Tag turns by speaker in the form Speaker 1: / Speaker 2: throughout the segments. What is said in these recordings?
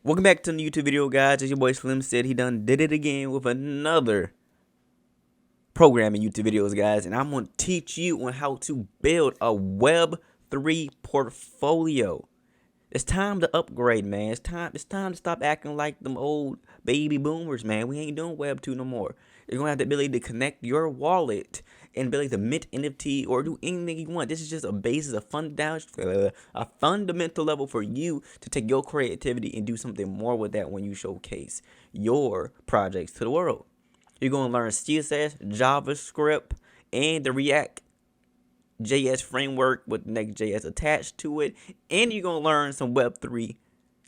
Speaker 1: Welcome back to the YouTube video, guys. As your boy SlimSyd, he did it again with another programming YouTube videos, guys. And I'm going to teach you on how to build a Web3 portfolio. It's time to upgrade, man. It's time to stop acting like them old baby boomers, man. We ain't doing Web 2 no more. You're going to have the ability to connect your wallet and ability to mint NFT or do anything you want. This is just a basis, a fundamental level for you to take your creativity and do something more with that when you showcase your projects to the world. You're going to learn CSS, JavaScript, and the React JS framework with Next.js attached to it, and you're going to learn some Web3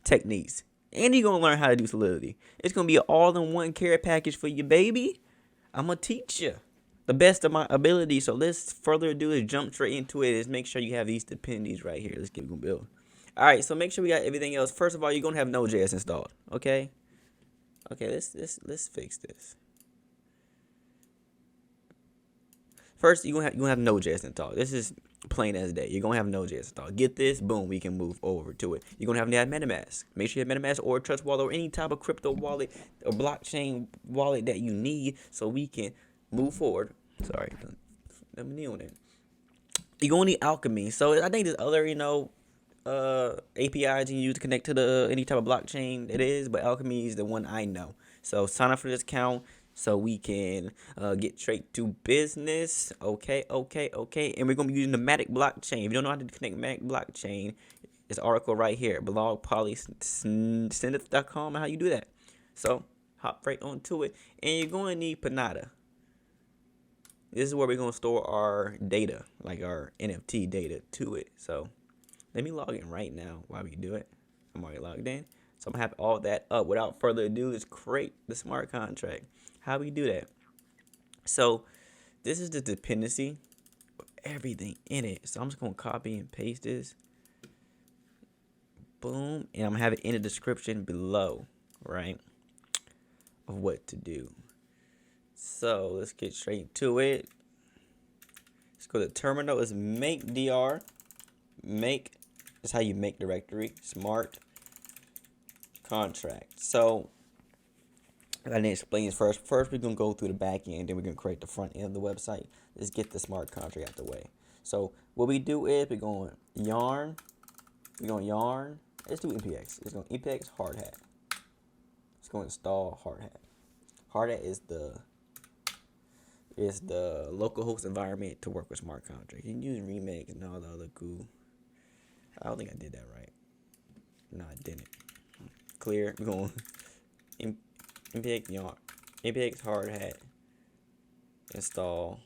Speaker 1: techniques, and you're going to learn how to do Solidity. It's going to be an all-in-one care package for you, baby. I'm going to teach you the best of my ability. So let's further ado is jump straight into it. Is make sure you have these dependencies right here. Let's get going to build. All right, so make sure we got everything else. First of all, you're going to have Node.js installed, okay? Okay, let's fix this. First, you're gonna have Node.js installed. This is plain as day. You're gonna have Node.js installed. Get this, boom, we can move over to it. You're gonna have MetaMask. Make sure you have MetaMask or Trust Wallet or any type of crypto wallet or blockchain wallet that you need so we can move forward. Sorry, let me kneel on it. You're gonna need Alchemy. So I think there's other, APIs you can use to connect to any type of blockchain it is, but Alchemy is the one I know. So sign up for this account so we can get straight to business. Okay. And we're going to be using the Matic blockchain. If you don't know how to connect Matic blockchain, it's an article right here, blogpolicy.com, and how you do that. So hop right onto it. And you're going to need Panada. This is where we're going to store our data, like our NFT data to it. So let me log in right now while we do it. I'm already logged in. So I'm going to have all that up. Without further ado, let's create the smart contract. How we do that? So this is the dependency of everything in it. So I'm just going to copy and paste this. Boom. And I'm going to have it in the description below, right, of what to do. So let's get straight to it. Let's go to terminal. Let's make dr. Make is how you make directory. Smart contract. So I didn't explain this first. First, we're going to go through the back end, then we're going to create the front end of the website. Let's get the smart contract out the way. So what we do is we're going yarn. Let's do npx. It's going npx hardhat. It's going to install hardhat. Hardhat is the localhost environment to work with smart contract. You can use remix and all the other goo. I don't think I did that right. No, I didn't. Clear. We're going npx yarn, npx hardhat install.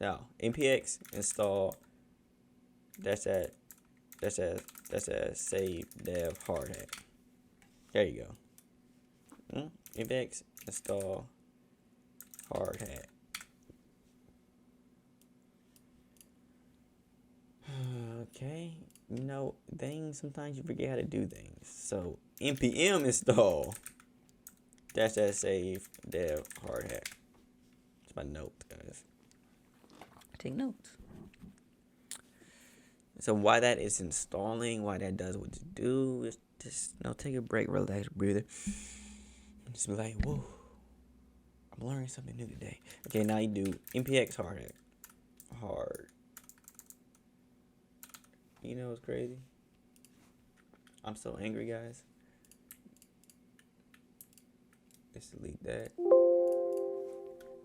Speaker 1: Now npx install. That's a save dev hardhat. There you go. Npx install hardhat. Okay. Things, sometimes you forget how to do things. So npm install. That's that save dev hardhat. It's my notes, guys. I take notes. So why that is installing, why that does what to do, is just take a break, relax, breathe. Just be like, whoa, I'm learning something new today. Okay, now you do npx hardhat. It's crazy. I'm so angry, guys. Let's delete that.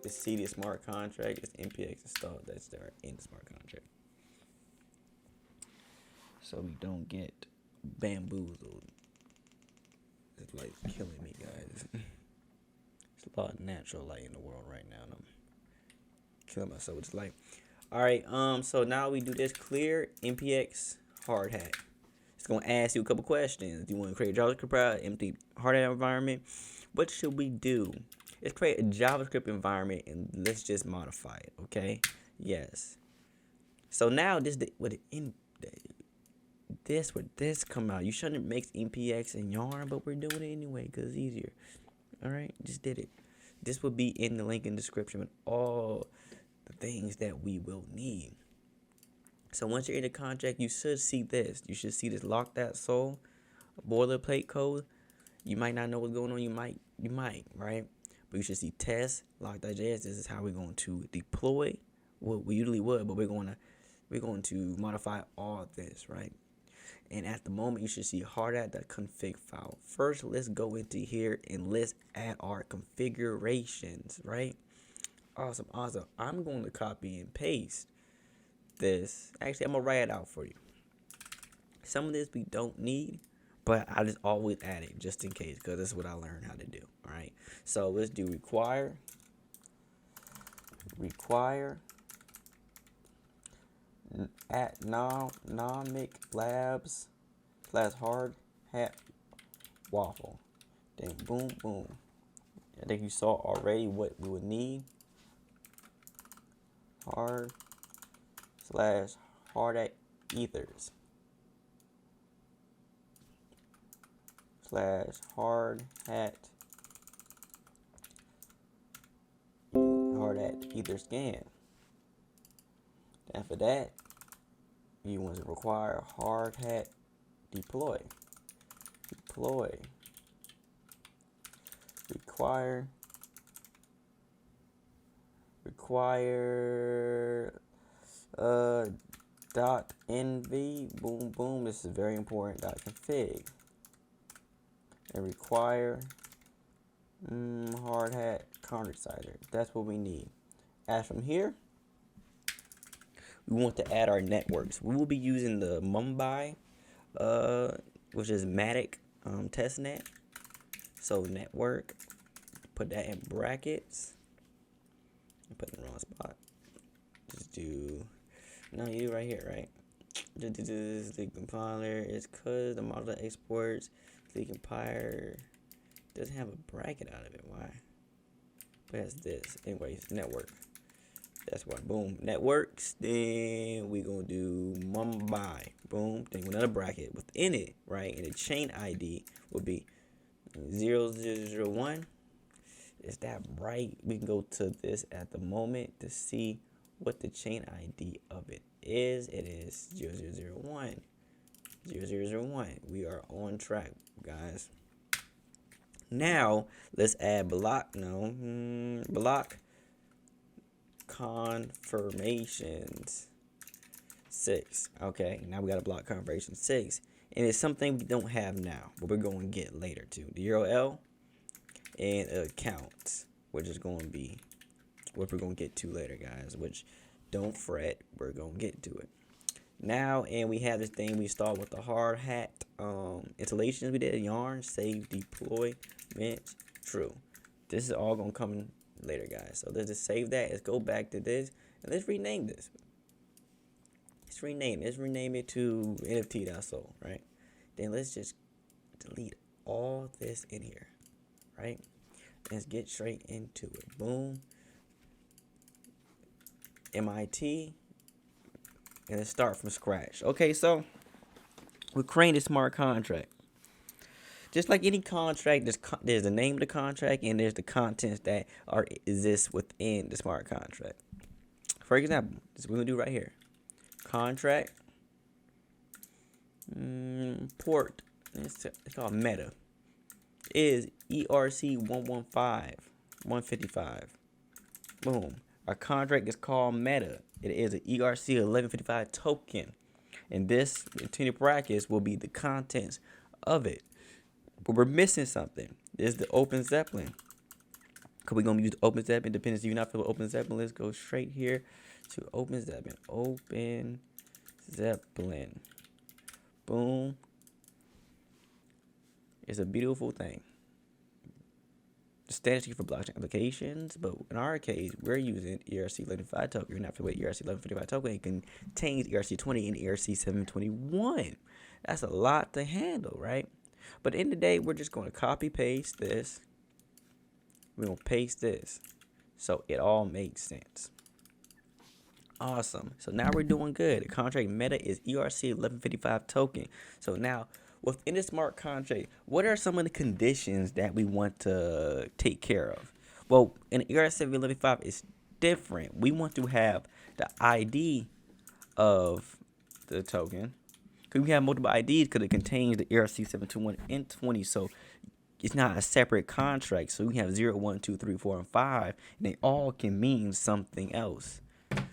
Speaker 1: Let's see the smart contract. It's npx installed. That's there in the smart contract. So we don't get bamboozled. It's like killing me, guys. There's a lot of natural light in the world right now, and I'm killing myself with this light. All right. So now we do this. Clear npx hardhat. It's gonna ask you a couple questions. Do you want to create a JavaScript empty hardhat environment? What should we do? Let's create a JavaScript environment and let's just modify it. Okay. Yes. So now this come out. You shouldn't mix npx and yarn, but we're doing it anyway because it's easier. All right. Just did it. This will be in the link in the description with all the things that we will need. So once you're in the contract, you should see this. You should see this lock that soul boilerplate code. You might not know what's going on. You might, right? But you should see test lock.js. This is how we're going to deploy what we usually would, but we're going to modify all of this, right? And at the moment, you should see hardhat-config file. First, let's go into here and let's add our configurations, right? Awesome. I'm going to copy and paste this. Actually, I'm going to write it out for you. Some of this we don't need, but I just always add it just in case, because that's what I learned how to do, all right? So let's do require at nomic labs / hardhat-waffle. Then boom. I think you saw already what we would need. hardhat-ethers / hardhat-etherscan. And for that, you want to require hardhat-deploy. Require dotenv. Boom. This is very important. .config. And require hardhat-contract-sizer. That's what we need. As from here, we want to add our networks. We will be using the Mumbai, which is Matic testnet. So network, put that in brackets. I put it in the wrong spot. Just do, no, you right here, right? The compiler is because the model that exports the compiler doesn't have a bracket out of it. Why? But it's this. Anyways, network. That's why. Boom. Networks. Then we gonna do Mumbai. Boom. Then another bracket within it, right? And the chain ID will be 0001. Is that right? We can go to this at the moment to see what the chain ID of it is. It is 0001. 0001. We are on track, guys. Now let's add block confirmations 6. Okay, now we got a block confirmation 6, and it's something we don't have now, but we're going to get later too. The URL and account, which is going to be what we're going to get to later, guys. Which, don't fret, we're going to get to it now. And we have this thing we start with the hard hat installations we did, yarn, save, deployment, true. This is all going to come in later, guys. So let's just save that. Let's go back to this and let's rename this. Let's rename it to nft.sol, right? Then let's just delete all this in here, right? Let's get straight into it. Boom. MIT. And let's start from scratch. Okay, so we're creating a smart contract. Just like any contract, there's the name of the contract and there's the contents that exist within the smart contract. For example, this is what we're gonna do right here. Contract port. It's called meta. Is ERC 155. Boom. Our contract is called meta. It is an ERC 1155 token, and this between brackets will be the contents of it. But we're missing something. There's the Open Zeppelin. Cause we're gonna use Open Zeppelin dependency. You're not familiar with Open Zeppelin. Let's go straight here to Open Zeppelin. Open Zeppelin. Boom. It's a beautiful thing. The standard key for blockchain applications, but in our case, we're using ERC 1155 token. You're not familiar with ERC 1155 token. It contains ERC 20 and ERC 721. That's a lot to handle, right? But in the day, we're just going to copy paste this. We're going to paste this. So it all makes sense. Awesome. So now we're doing good. The contract meta is ERC 1155 token. So now within the smart contract, what are some of the conditions that we want to take care of? Well, in ERC 1155, it's different. We want to have the ID of the token. Because we have multiple IDs because it contains the ERC 721 and 20. So it's not a separate contract. So we have 0, 1, 2, 3, 4, and 5, and they all can mean something else. I'm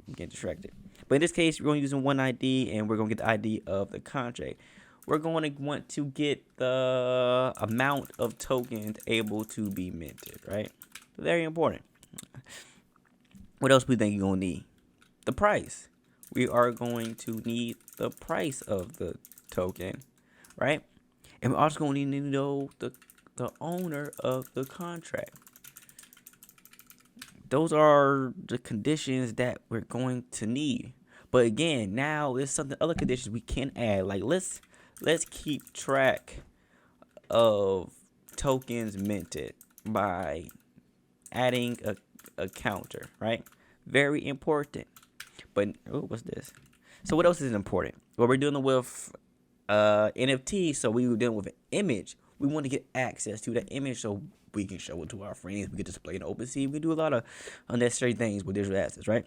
Speaker 1: getting distracted. But in this case, we're going to use one ID, and we're going to get the ID of the contract. We're going to want to get the amount of tokens able to be minted, right? Very important. What else we think you're going to need? The price. We are going to need the price of the token, right? And we're also going to need to know the owner of the contract. Those are the conditions that we're going to need. But again, now there's something other conditions we can add. Like let's keep track of tokens minted by adding a counter, right? Very important. But what's this? So what else is important? Well, we're dealing with NFT, so we were dealing with an image. We want to get access to that image so we can show it to our friends. We can display it in OpenSea. We can do a lot of unnecessary things with digital assets, right?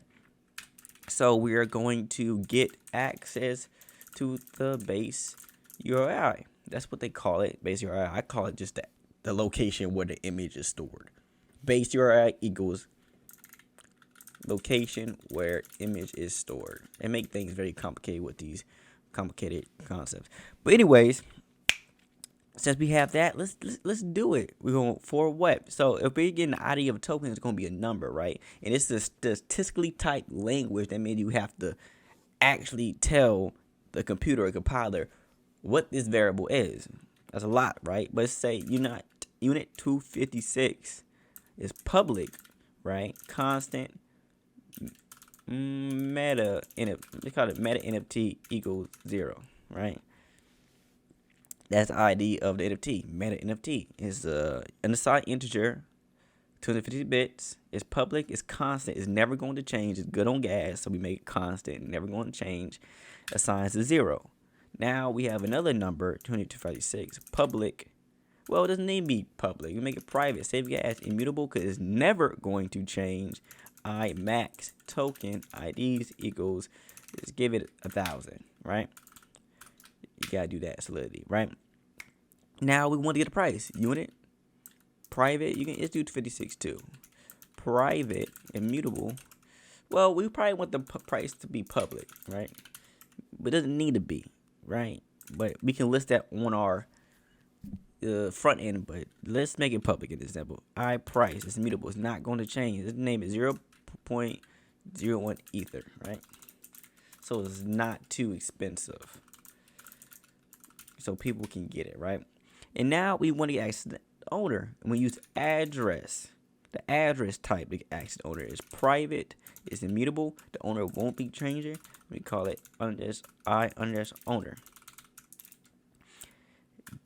Speaker 1: So we are going to get access to the base URI. That's what they call it, base URI. I call it just the location where the image is stored. Base URI equals location where image is stored. And make things very complicated with these complicated concepts. But anyways, since we have that, let's do it. We're going for web. So if we're getting the ID of a token, it's going to be a number, right? And it's a statistically typed language. That means you have to actually tell the computer or compiler what this variable is. That's a lot, right? But say unit 256 is public, right? Constant meta NFT. They call it meta NFT equals 0, right? That's the ID of the NFT. Meta NFT is unassigned integer, 250 bits. It's public. It's constant. It's never going to change. It's good on gas, so we make it constant. Never going to change. Assigns to 0. Now we have another number, 2256. Public. Well, it doesn't need to be public. We make it private. Save gas immutable because it's never going to change. I max token IDs equals, let's give it 1,000, right? You gotta do that solidity, right? Now we want to get a price. Unit, private, let's do 256 too. Private, immutable. Well, we probably want the price to be public, right? But it doesn't need to be, right? But we can list that on our front end, but let's make it public in this example. I price is immutable. It's not going to change. This name is 0.01 ether, right? So it's not too expensive, so people can get it, right? And now we want to get access to the owner, and we use address. The address type to get access to the owner is private. It's immutable. The owner won't be changing. We call it owner.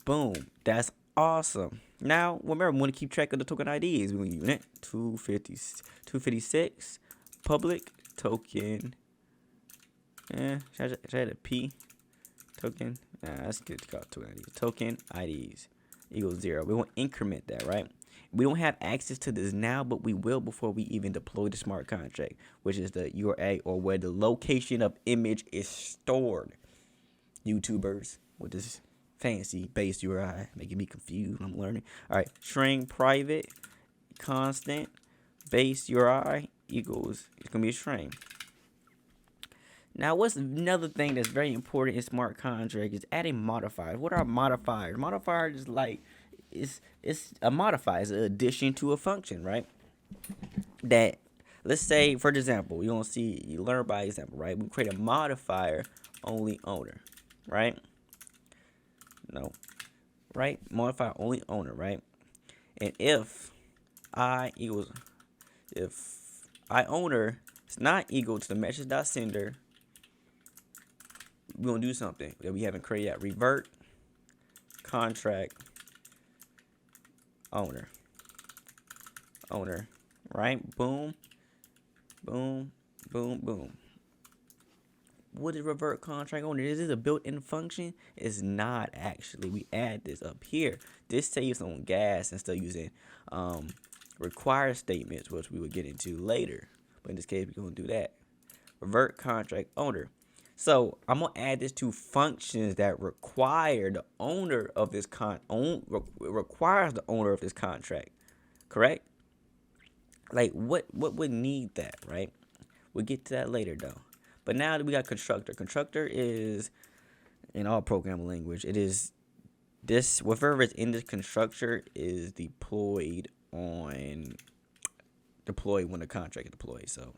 Speaker 1: Boom. That's awesome. Now, remember, we want to keep track of the token IDs. We want unit 256 public token. Should I add a P? Token. That's good to call it token IDs. Token IDs equals 0. We won't increment that, right? We don't have access to this now, but we will before we even deploy the smart contract, which is the URA, or where the location of image is stored. YouTubers with this fancy base URI making me confused. I'm learning. All right, string private constant base URI equals, it's gonna be a string. Now, what's another thing that's very important in smart contract is adding modifiers. What are modifiers? Modifiers is like, it's a modifier, it's an addition to a function, right? That, let's say, for example, you learn by example, right? We create a modifier only owner, right? No, right? Modifier only owner, right? And if I owner is not equal to the message.sender, we're gonna do something that we haven't created yet. Revert contract owner, right? Boom, boom, boom, boom. What is revert contract owner? Is this a built-in function? It's not actually. We add this up here. This saves on gas instead of using require statements, which we will get into later. But in this case, we're gonna do that. Revert contract owner. So I'm gonna add this to functions that require the owner of this requires the owner of this contract. Correct? Like what would need that, right? We'll get to that later though. But now that we got constructor. Constructor is in all programming language, it is this whatever is in this constructor is deployed when the contract is deployed. So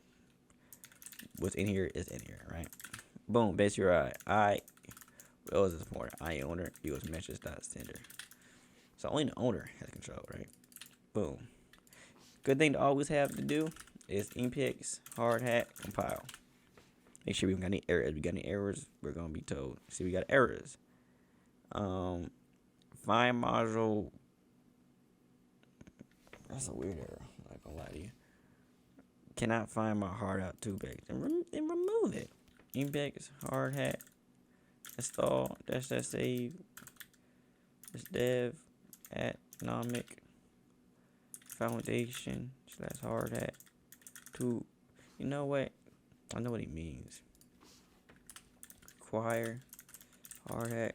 Speaker 1: what's in here is in here, right? Boom, base your what was this for? I owner equals message.sender. So only the owner has control, right? Boom. Good thing to always have to do is npx hardhat compile. Make sure we don't got any errors. If we got any errors, we're gonna be told. See, we got errors. Find module. That's a weird error. I'm not gonna lie to you. Cannot find my hardhat2 page and remove it. Npx hardhat install -- save dev at nomic foundation / hardhat to. You know what? I know what he means. Acquire hardhat.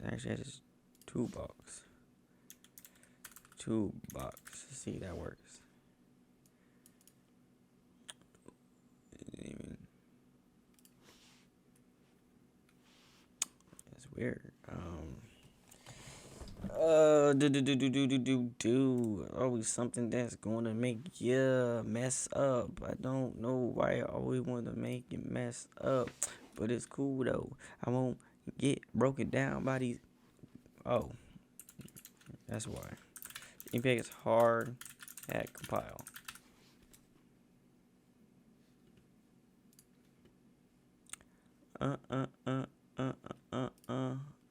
Speaker 1: Actually, that's toolbox. See, that works. That's weird. Always something that's gonna make you mess up. I don't know why I always want to make it mess up, but it's cool though. I won't get broken down by these. Oh, that's why. Npx is hard at compile. I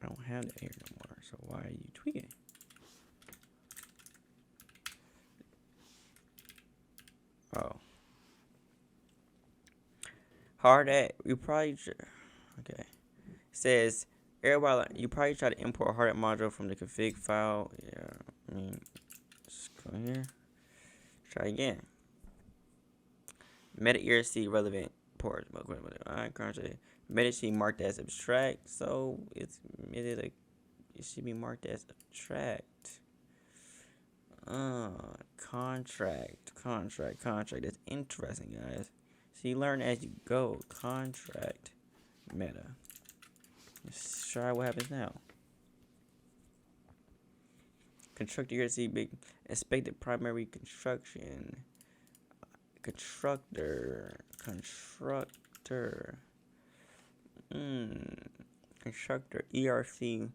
Speaker 1: don't have that here no more. So why are you tweaking? Oh, hardhat. You probably okay. It says everybody. You probably try to import a hardhat module from the config file. Yeah, I mean, let's go here. Try again. Meta ERC relevant ports. Meta should be marked as abstract, so it should be marked as abstract. Contract. That's interesting, guys. So you learn as you go. Contract meta. Let's try what happens now. Constructor ERC big expected primary construction. Constructor. Constructor ERC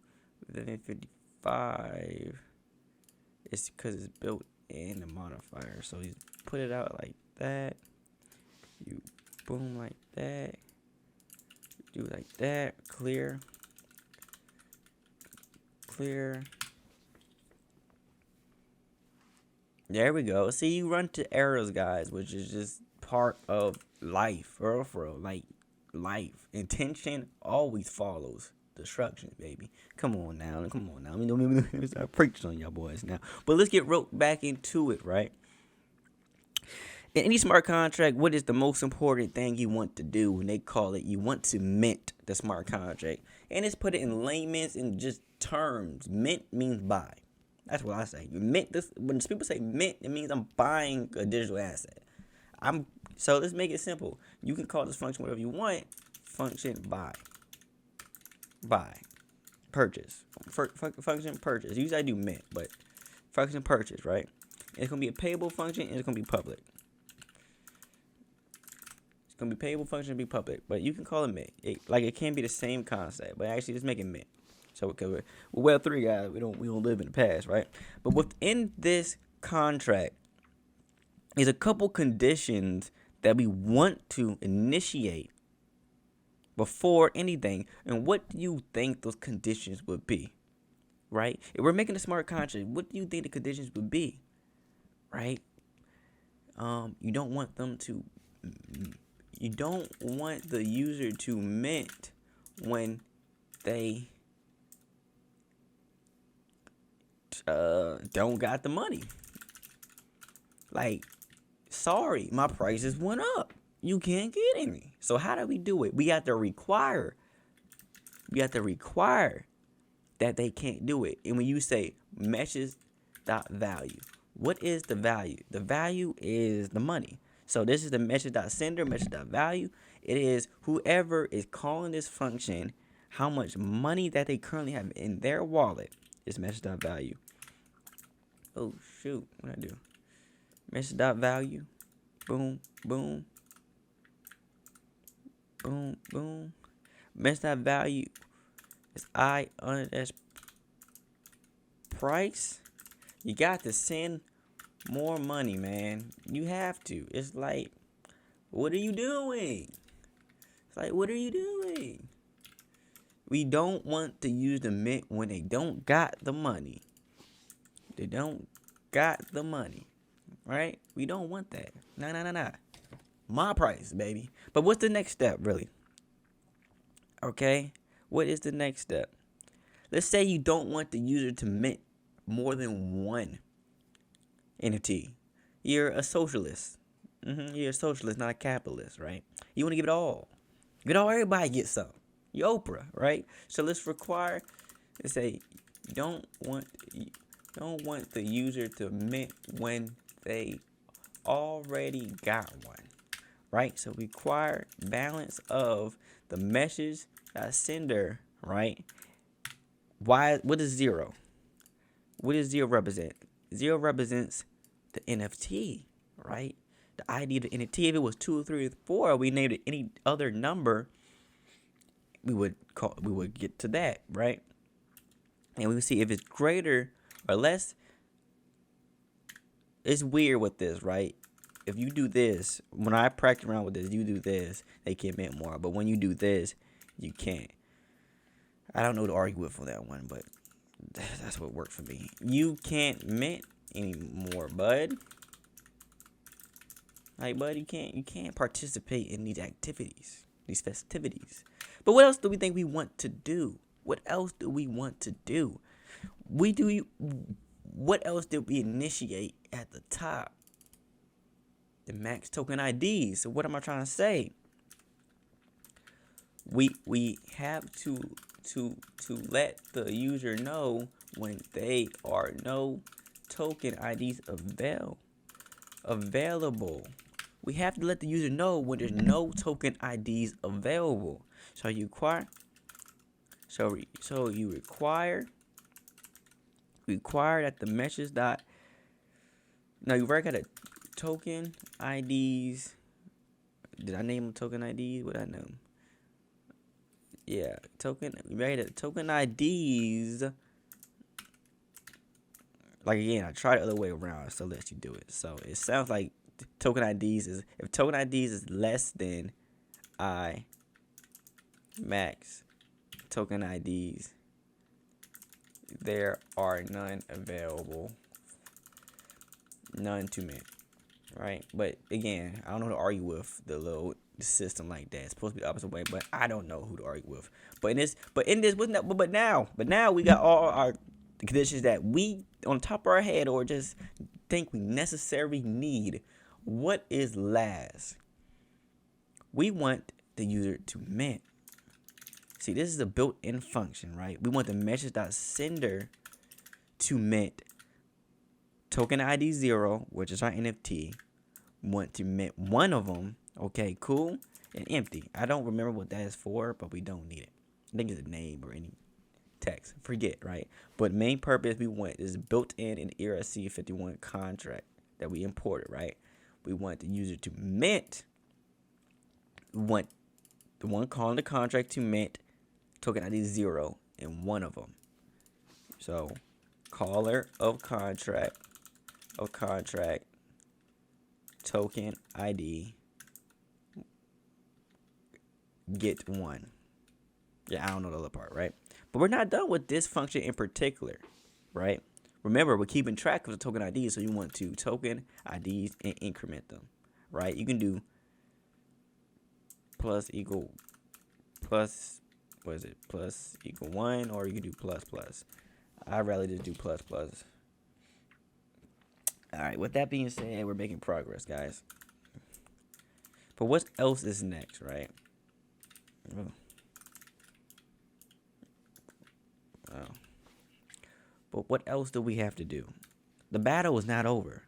Speaker 1: within 55 is because it's built in the modifier. So you put it out like that. You boom like that. Do like that. Clear. There we go. See, you run to errors, guys, which is just part of life, for real. Like life. Intention always follows destruction, baby. Come on now. I mean, don't start preaching on y'all boys now. But let's get back into it, right? In any smart contract, what is the most important thing you want to do? When they call it, you want to mint the smart contract. And it's put it in layman's and just terms. Mint means buy. That's what I say. You mint this. When people say mint, it means I'm buying a digital asset. So let's make it simple. You can call this function whatever you want. Function buy. Purchase. Function purchase. Usually I do mint, but function purchase, right? And it's gonna be a payable function and it's gonna be public. It's gonna be payable function and be public, but you can call it mint. It can be the same concept, but actually just make it mint. So because we're Web3 guys, we don't live in the past, right? But within this contract is a couple conditions that we want to initiate before anything. And what do you think those conditions would be? Right? If we're making a smart contract, what do you think the conditions would be? Right? You don't want the user to mint when they don't got the money. Like, sorry, my prices went up. you can't get any. So how do we do it? We have to require. We have to require that they can't do it. And when you say meshes.value, what is the value? The value is the money. So this is the meshes.sender, meshes.value. It is whoever is calling this function, how much money that they currently have in their wallet is meshes.value. Oh shoot, what I do? Meshes.value. Boom, boom. Boom, boom. Meshes.value is I under dash price. You got to send more money, man. You have to. It's like, what are you doing? It's like, what are you doing? We don't want to use the mint when they don't got the money. They don't got the money, right? We don't want that. Nah. My price, baby. But what's the next step, really? Okay? What is the next step? Let's say you don't want the user to mint more than one NFT. You're a socialist. You're a socialist, not a capitalist, right? You want to give it all. Give it all, everybody gets some. You're Oprah, right? So let's require, let's say, you don't want the user to mint when they already got one, right? So require balance of the message sender, right? What is 0? What does 0 represent? 0 represents the NFT, right? The ID of the NFT. If it was 2, 3, or 4, we named it any other number, we would get to that, right? And we would see if it's greater or less. It's weird with this, right? If you do this, when I practice around with this, you do this, they can mint more. But when you do this, you can't. I don't know to argue with for that one, but that's what worked for me. You can't mint anymore, bud. Like, bud, you can't participate in these activities, these festivities. But what else do we think we want to do? What else do we want to do? What else did we initiate at the top? The max token IDs. So what am I trying to say? We have to let the user know when they are no token IDs available. We have to let the user know when there's no token IDs available. So you require. So you require that the meshes dot. No, you already got a token IDs. Did I name them token IDs? What I know? Yeah, token. We made it token IDs. Like again, I tried the other way around, so let you do it. So it sounds like token IDs is if token IDs is less than I max token IDs, there are none available, none to mint, right? But again, I don't know who to argue with the system like that. It's supposed to be the opposite way, but I don't know who to argue with. But now we got all our conditions that we on top of our head or just think we necessarily need. What is last? We want the user to mint. See, this is a built-in function, right? We want the message.sender to mint token ID 0, which is our NFT. We want to mint one of them. Okay, cool. And empty. I don't remember what that is for, but we don't need it. I think it's a name or any text. Forget, right? But main purpose we want is built in ERC51 contract that we imported, right? We want the user to mint. We want the one calling the contract to mint token ID 0 in one of them. So caller of contract token ID get 1. Yeah, I don't know the other part, right? But we're not done with this function in particular, right? Remember, we're keeping track of the token IDs, so you want to token IDs and increment them, right? You can do plus equal 1, or you can do plus. I'd rather just do plus. All right, with that being said, we're making progress, guys. But what else is next, right? Oh. Oh. But what else do we have to do? The battle is not over.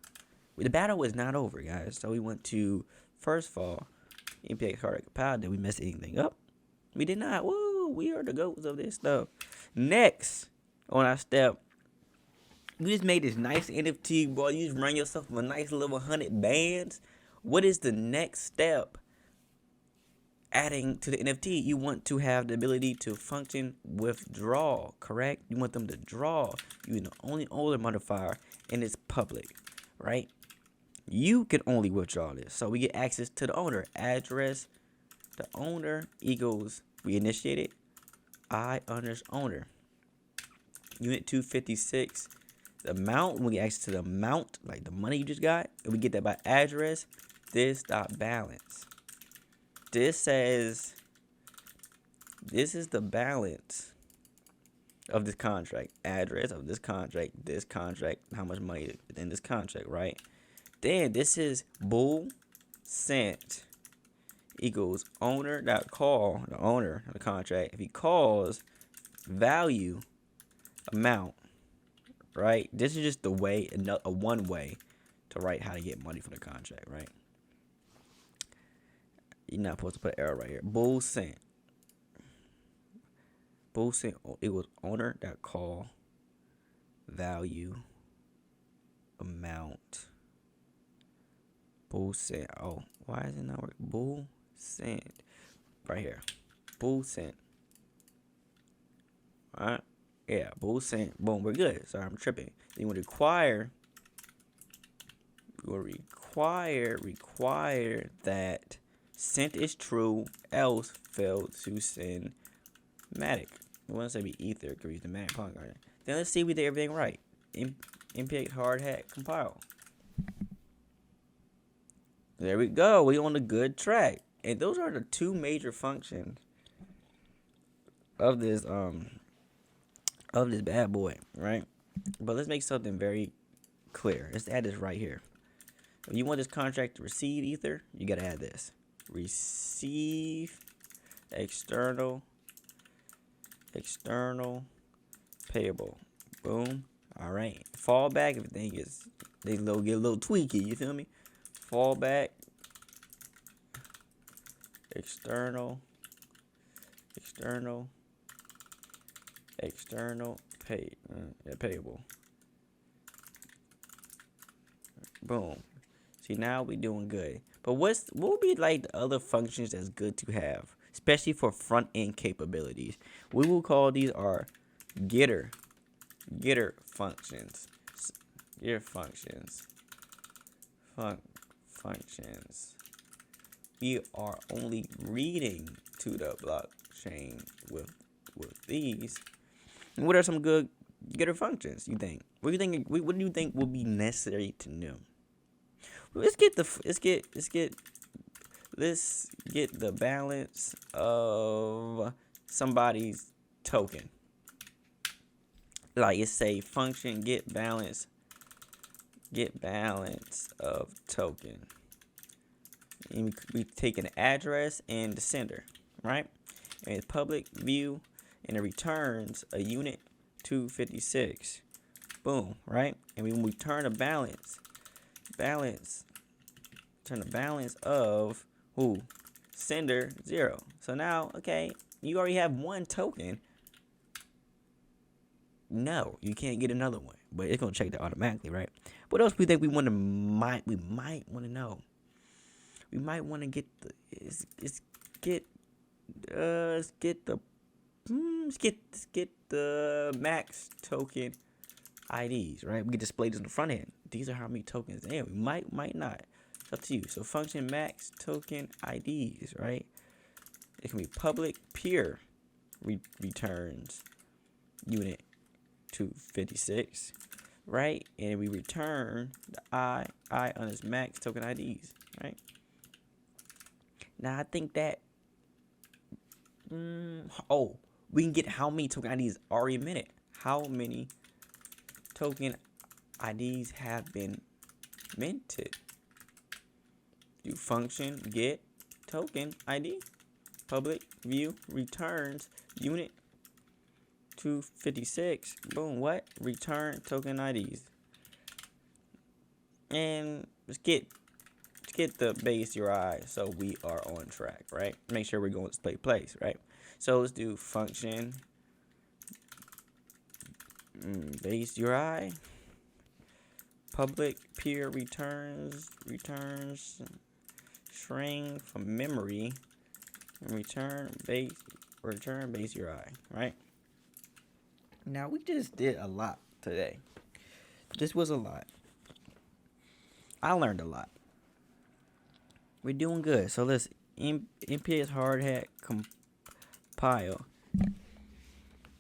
Speaker 1: The battle is not over, guys. So we went to, first of all, impact hard compile. Did we mess anything up? We did not. Woo! We are the goats of this stuff. Next on our step, you just made this nice NFT, boy. You just run yourself a nice little 100 bands. What is the next step? Adding to the NFT, you want to have the ability to function withdrawal, correct? You want them to draw. You're the only owner modifier, and it's public, right? You can only withdraw this. So we get access to the owner. Address, the owner equals, we initiated, owner. Unit 256. The amount, we get access to the amount, like the money you just got, and we get that by address, this dot balance. This says, this is the balance of this contract, address of this contract, how much money in this contract, right? Then this is bool sent equals owner dot call, the owner of the contract. If he calls value amount, right? This is just the way, a one way to write how to get money from the contract, right? You're not supposed to put an arrow right here. Bool sent. Bool sent equals owner dot call value amount. Bool sent. Oh, why is it not working? Bool sent. Right here. Bool sent. Alright. Yeah, bool sent. Boom, we're good. Sorry, I'm tripping. Then you want to require. You will require that sent is true, else failed to send matic. We want to say be ether because we use the matic calling card. Then let's see we did everything right. Impact hardhat compile. There we go. We on a good track. And those are the two major functions of this bad boy, right? But let's make something very clear. Let's add this right here. If you want this contract to receive ether, you gotta add this. Receive external payable. Boom. All right. Fallback, everything is they get a little tweaky. You feel me? Fallback. External payable. Boom. See, now we doing good. But what would be like the other functions that's good to have, especially for front end capabilities? We will call these our getter functions. Getter functions. Functions. We are only reading to the blockchain with these. And what are some good getter functions? You think? What do you think would be necessary to know? Let's get the balance of somebody's token. Like it's say function get balance of token. And we take an address and the sender, right? And it's public view, and it returns a unit 256. Boom, right? And when we turn a balance of sender 0. So now, okay, you already have one token. No, you can't get another one, but it's gonna check that automatically, right? What else we think we might want to know? We might want to get the max token IDs, right? We can display this on the front end. These are how many tokens. And we might not. It's up to you. So function max token IDs, right? It can be public peer returns unit 256, right? And we return the I on its max token IDs, right? Now I think that we can get how many token IDs are emitted. How many token IDs have been minted? Do function get token ID, public view returns unit 256. Boom, what? Return token IDs. And let's get the base UI so we are on track, right? Make sure we're going to display place, right? So let's do function base UI public peer returns string from memory and return base UI, right? Now we just did a lot today. This was a lot. I learned a lot. We're doing good. So let's nps hardhat compile.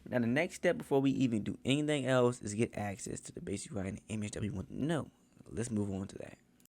Speaker 1: Now the next step before we even do anything else is get access to the base UI and the image that we want to know. Let's move on to that.